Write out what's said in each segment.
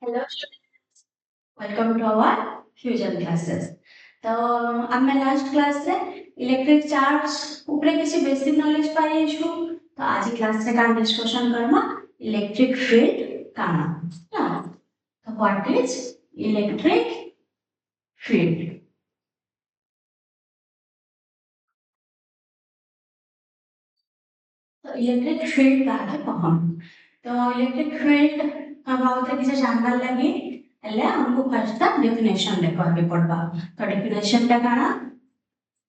Hello students, welcome to our fusion classes. तो आमे last class रे इलेक्ट्रिक चार्ज ऊपर किसी बेसिक नॉलेज पाई छु तो आज क्लास रे का डिस्कशन करमा इलेक्ट्रिक फील्ड काना ना तो व्हाट इज इलेक्ट्रिक फील्ड तो इलेक्ट्रिक फील्ड का है कहम तो इलेक्ट्रिक फील्ड का बहुत किसी जानवर लगे એટલે हमको फर्स्ट द डेफिनेशन देखा के पड़बा तो डेफिनेशन टा काना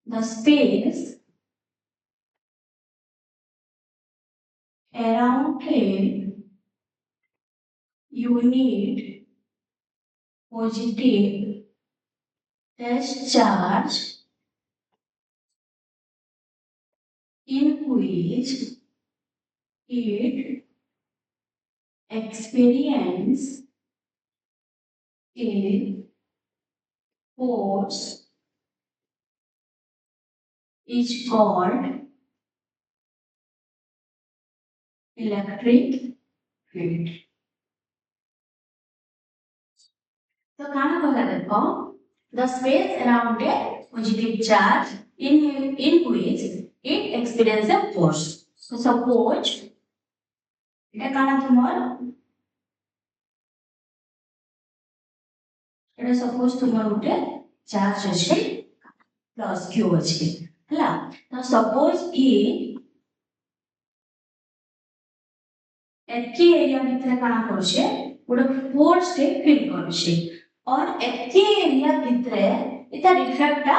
the space around a unit positive test charge in which it experience a force is called electric field. तो काना कहला देखो the space around a positive charge in which it experiences a force. So suppose এটা কানা তোমার এটা suppose তোমার উঠে চার্জ আছে প্লাস কিউ আছে ହେଲା ତ suppose e एके एरिया भितर काना करछे गोटे फोर्स टे फील करछे और एके एरिया भितर इता इफेक्टटा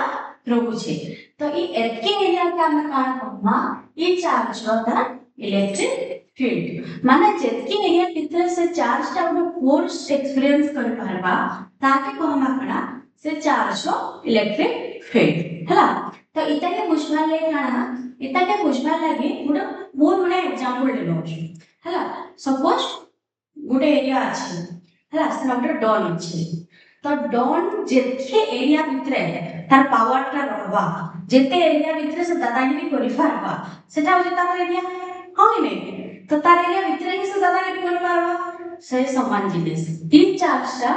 रहउछे तो ई एके एरिया के हम काना कहमा ई चार्ज दा इलेक्ट्रिक फील्ड माने जेतके एरिया भितर से चार्ज टा गोटे फोर्स एक्सपीरियंस कर पारबा ताके कहमा कना से चार्ज इलेक्ट्रिक फील्ड हला तो इता के बुझबा ले काना इता के बुझबा लागे गोटे बहुत बड़ा एग्जांपल ले लो हला सपोज गोटे एरिया अछि हला से गोटे डॉन अछि तो डॉन जेते एरिया भितरे तार पावर टा रहबा जेते एरिया भितरे से दादागिरी करि पारबा सेटा होय तार एरिया हां नै तो तार एरिया भितरे ही से दादागिरी करि पारबा से समान जिनिस तीन चार्जटा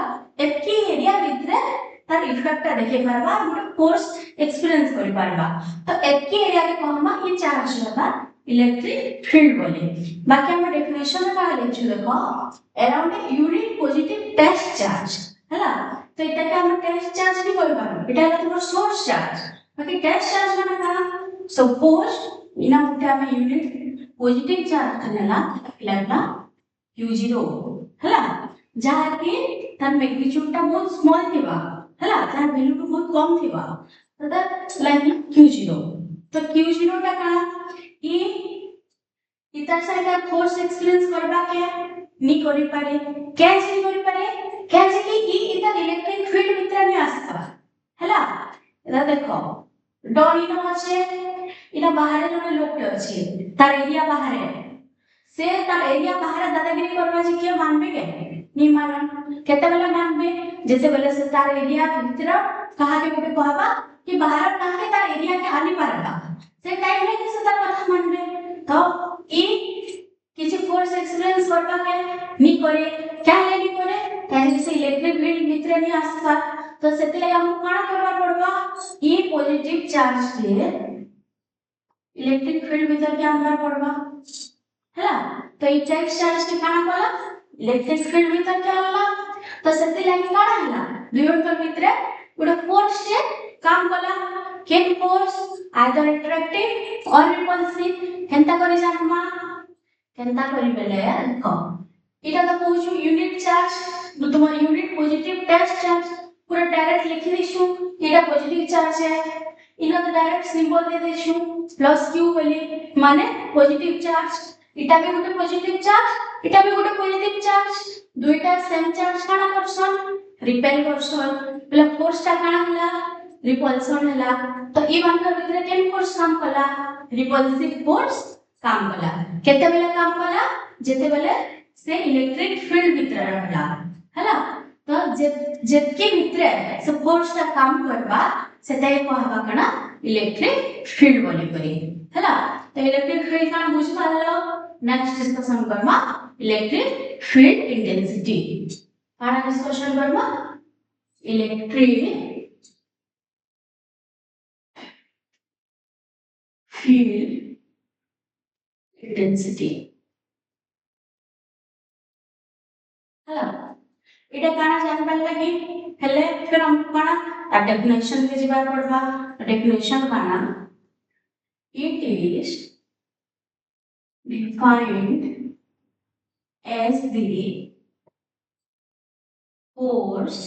एकी एरिया भितरे तार इफेक्ट टा देखे पारबा गोटे फोर्स एक्सपीरियंस करि पारबा तो एकी एरिया के कहमा ई चार्ज होता इलेक्ट्रिक फील्ड बोले बाकी हम डेफिनेशन का लेछु देखो around a unit positive test charge हैला तो इटा के हम टेस्ट चार्ज नहीं कर पारो इटा का तुम्हारा सोर्स चार्ज बाकी टेस्ट चार्ज माने का सपोज इना उठे हम यूनिट पॉजिटिव चार्ज कनेला लागला q0 हैला जहा कि तार मैग्नीट्यूड टा बहुत स्मॉल थिबा हैला तार वैल्यू बहुत कम थिबा तो दैट लाइक q0 तो q0 टा का ई इतर से का फोर्स एक्सपीरियंस करबा के नी करि पारे कैसे नी करि पारे कैसे कि ई इतर इलेक्ट्रिक फील्ड भीतर नहीं आसबा हैला एदा देखो डॉन इनो আছে इना बाहर जने लोक আছে तार एरिया बाहर से तार एरिया बाहर दादागिरी करबा जे के मानबे के नी मानन केते बेला मानबे जैसे बेले से तार एरिया भीतर कहा के गोटे कहबा कि बाहर कहा के तार एरिया के आनी पारबा से टाइम में से तार कथा मानबे तो ई किसी फोर्स एक्सपीरियंस करबा के नी करे क्या लेनी करे काहे से इलेक्ट्रिक फील्ड भीतर नहीं आसबा तो सेते ले हम काना करबा पड़बा ई पॉजिटिव चार्ज के इलेक्ट्रिक फील्ड भीतर के आनबा पड़बा हैला तो ई चार्ज के काना कला इलेक्ट्रिक फील्ड भीतर के आनला तो सेते ले काना हला दुयों के भीतर गोटे फोर्स से काम कला केन फोर्स आइदर अट्रैक्टिव और रिपल्सिव केनता करि जानमा केनता करि बेले देखो इटा तो कहू यूनिट चार्ज तुम्हारा यूनिट पॉजिटिव टेस्ट चार्ज पूरा डायरेक्ट लिखि देछु इटा पॉजिटिव चार्ज है इना तो डायरेक्ट सिंबल दे देछु प्लस q बोली माने पॉजिटिव चार्ज इटा भी गोटे पॉजिटिव चार्ज इटा भी गोटे पॉजिटिव चार्ज दुईटा सेम चार्ज काना करसन रिपेल करसन प्लस फोर्स टा काना हला रिपल्सन हला तो ई मानकर भीतर केन फोर्स काम कला रिपल्सिव फोर्स काम कला केते बेला काम कला जेते बेले से इलेक्ट्रिक फील्ड भीतर रहला हला तो जेतके भीतर से फोर्स टा काम करबा सेते कहबा कना इलेक्ट्रिक फील्ड बोली करी हला तो इलेक्ट्रिक फील्ड का बुझ पालो नेक्स्ट डिस्कशन करबा इलेक्ट्रिक फील्ड इंटेंसिटी काना डिस्कशन करबा इलेक्ट्रिक फील्ड इंटेंसिटी है एटा काना जानबार लागि हेले फिर हम काना ता डेफिनेशन के जिबा पड़बा डेफिनेशन काना it is defined as the force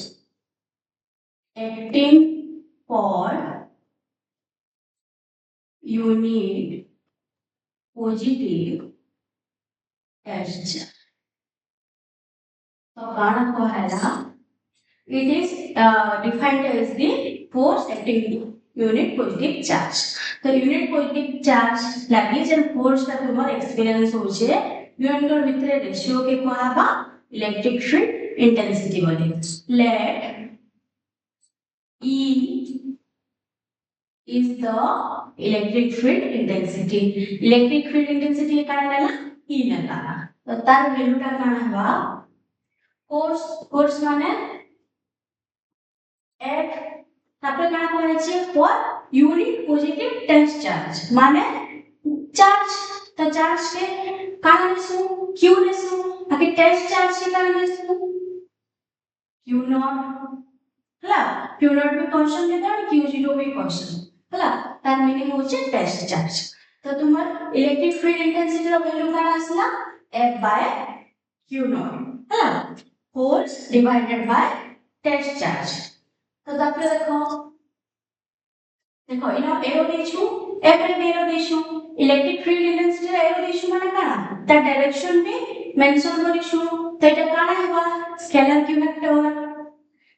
acting for unit positive charge तो काना को हैला it is defined as the force acting unit positive charge तो unit positive charge लागि जन force का तुमर एक्सपीरियंस हो छे यूनिट और भितरे रेशियो के कहबा इलेक्ट्रिक फील्ड इंटेंसिटी बोले let E is the electric field intensity electric field intensity काना लेला E लेला तो तार वैल्यू टा काना हवा force माने F तापर काना कहै छै for unit positive test charge माने चार्ज तो चार्ज के काना लेसु q लेसु आके टेस्ट चार्ज के काना लेसु q नॉट हला q नॉट भी कांस्टेंट देता और q0 भी कांस्टेंट हला तार मीनिंग होचे टेस्ट चार्ज तो तुमर इलेक्ट्रिक फील्ड इंटेंसिटी रो वैल्यू काना आसला f by q नॉट हला force divided by test charge तो तापर देखो इना एरो देछु f रे एरो देछु इलेक्ट्रिक फील्ड इंटेंसिटी एरो देछु माने काना ता डायरेक्शन भी मेंशन करिसु तो एटा काना हेबा स्केलर क्यू वेक्टर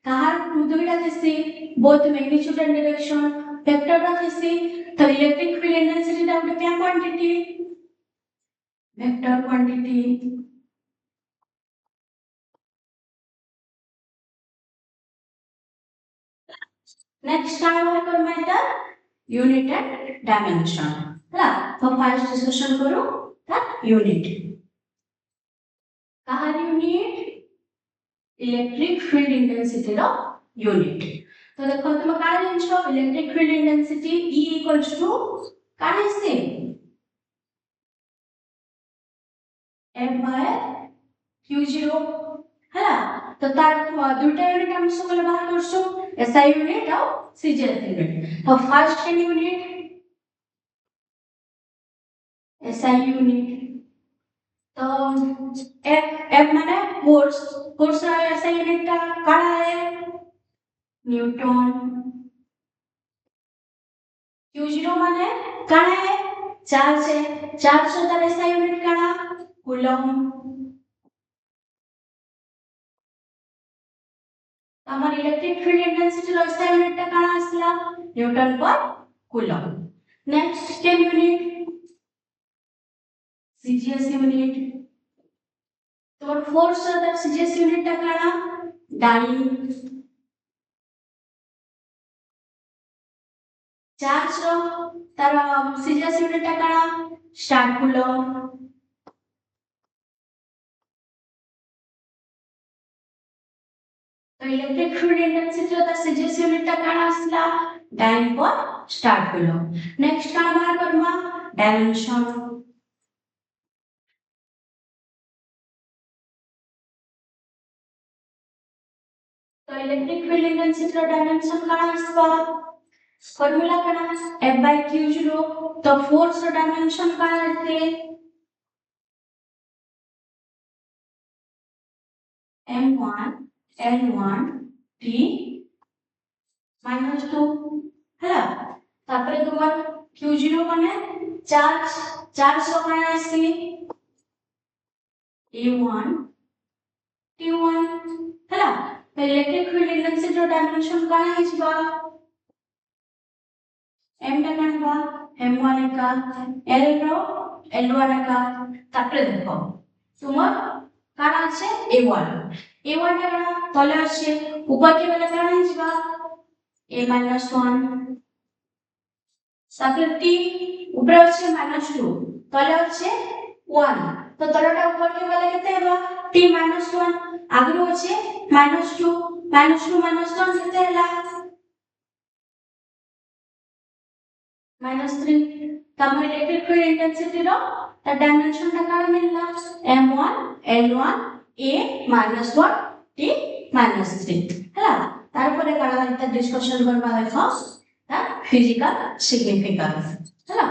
कहार दुईटा थेसी both magnitude and direction vector रा थेसी तो इलेक्ट्रिक फील्ड इंटेंसिटी टा उटे क्या क्वांटिटी वेक्टर क्वांटिटी नेक्स्ट काना बाहर कर मैटर यूनिट एंड डायमेंशन हला तो फर्स्ट डिस्कशन करू दैट यूनिट कहार यूनिट इलेक्ट्रिक फील्ड इंटेंसिटी रो यूनिट तो देखो तुम काना जानछो electric field intensity E equals to काना से F by Q0 हला तो तार दुटा यूनिट हम सब बाहर करसु SI यूनिट और CGS यूनिट तो फर्स्ट यूनिट SI यूनिट तो F माने फोर्स रा SI यूनिट का काना है न्यूटन Q0 माने काना है चार्ज है चार्ज रा SI यूनिट काना कूलम हमारे इलेक्ट्रिक फील्ड इंटेंसिटी रो SI यूनिट टा काना आसला न्यूटन पर coulomb next second unit CGS unit तो फोर्स रा CGS यूनिट टा काना डाइन चार्ज रो तार CGS यूनिट टा काना स्टार कूलम तो इलेक्ट्रिक फील्ड इंटेंसिटी रो CGS यूनिट टा काना आसला डाइन पर स्टार कूलम नेक्स्ट काना बाहर करबा डायमेंशन तो इलेक्ट्रिक फील्ड इंटेंसिटी रो डायमेंशन काना आसबा फॉर्मूला काना F by Q0 तो फोर्स रो डायमेंशन काना आसे M1 L1 T minus 2 हला तापरे तुम्हार Q0 माने चार्ज रो काना आसे A1 T1 हला तो इलेक्ट्रिक फील्ड इंटेंसिटी रो डायमेंशन काना हिसबा M टा काना M1 का L रो L1 का तापरे देखो तुम्हार काना আছে A1 A1 টা কানা তলে আছে উপর কি বেলা কানা হিসবা A - 1 তারপরে T উপরে আছে -2 তলে আছে 1 তো তলটা উপর কি বেলা কেতে হেবা T - 1 आगरो अच्छे -2 -2 -1 केते हला -3 तम इलेक्ट्रिक फील्ड इंटेंसिटी रो त डायमेंशन ता का मिलला m1 l1 a -1 t -3 हला तार परे काला इता डिस्कशन करबा देखो ता फिजिकल सिग्निफिकेंस हला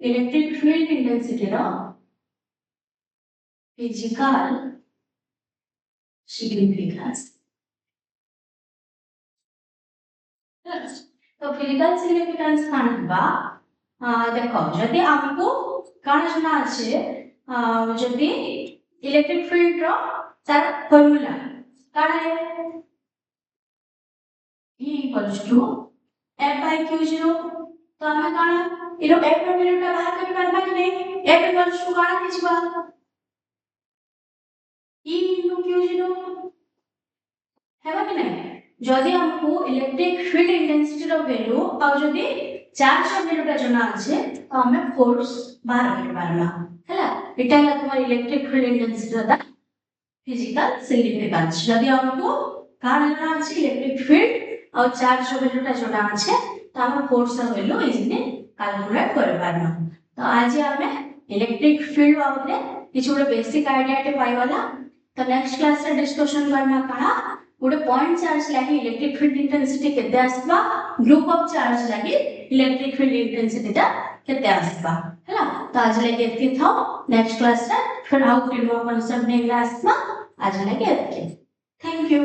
इलेक्ट्रिक फील्ड इंटेंसिटी रो फिजिकल सिग्निफिकेंस तो फिजिकल सिग्निफिकेंस काना बा देखो जदि हमको काना जना আছে जदि इलेक्ट्रिक फील्ड रो तार फार्मूला काना है E equals to F by Q0 तो हमें काना इरो F रो वैल्यू टा बाहर करी पारबा कि नहीं F equals to काना किछबा E into Q0 हेबा कि नहीं जदि हमको इलेक्ट्रिक फील्ड इंटेंसिटी रो वैल्यू और जदि चार्ज रो वैल्यू टा जना আছে तो हमें फोर्स बाहर करी पारबा हैला एटा है तुम्हार इलेक्ट्रिक फील्ड इंटेंसिटी रो फिजिकल सिग्निफिकेंस जदि हमको काना जना আছে इलेक्ट्रिक फील्ड और चार्ज रो वैल्यू टा जना আছে तो हम फोर्स रो वैल्यू इजिली कैलकुलेट करि पारबा तो आज हमें इलेक्ट्रिक फील्ड बारे किछ गोटे बेसिक आईडिया टे पाइवाला तो नेक्स्ट क्लास रे डिस्कशन करना काना गोटे पॉइंट चार्ज लागि इलेक्ट्रिक फील्ड इंटेंसिटी केते आसबा ग्रुप ऑफ चार्ज लागि इलेक्ट्रिक फील्ड इंटेंसिटी ता केते आसबा हैला तो आज लागि एति थाओ नेक्स्ट क्लास रे फिर आउ टिनो कॉन्सेप्ट ने आसबा आज लागि एति थैंक यू।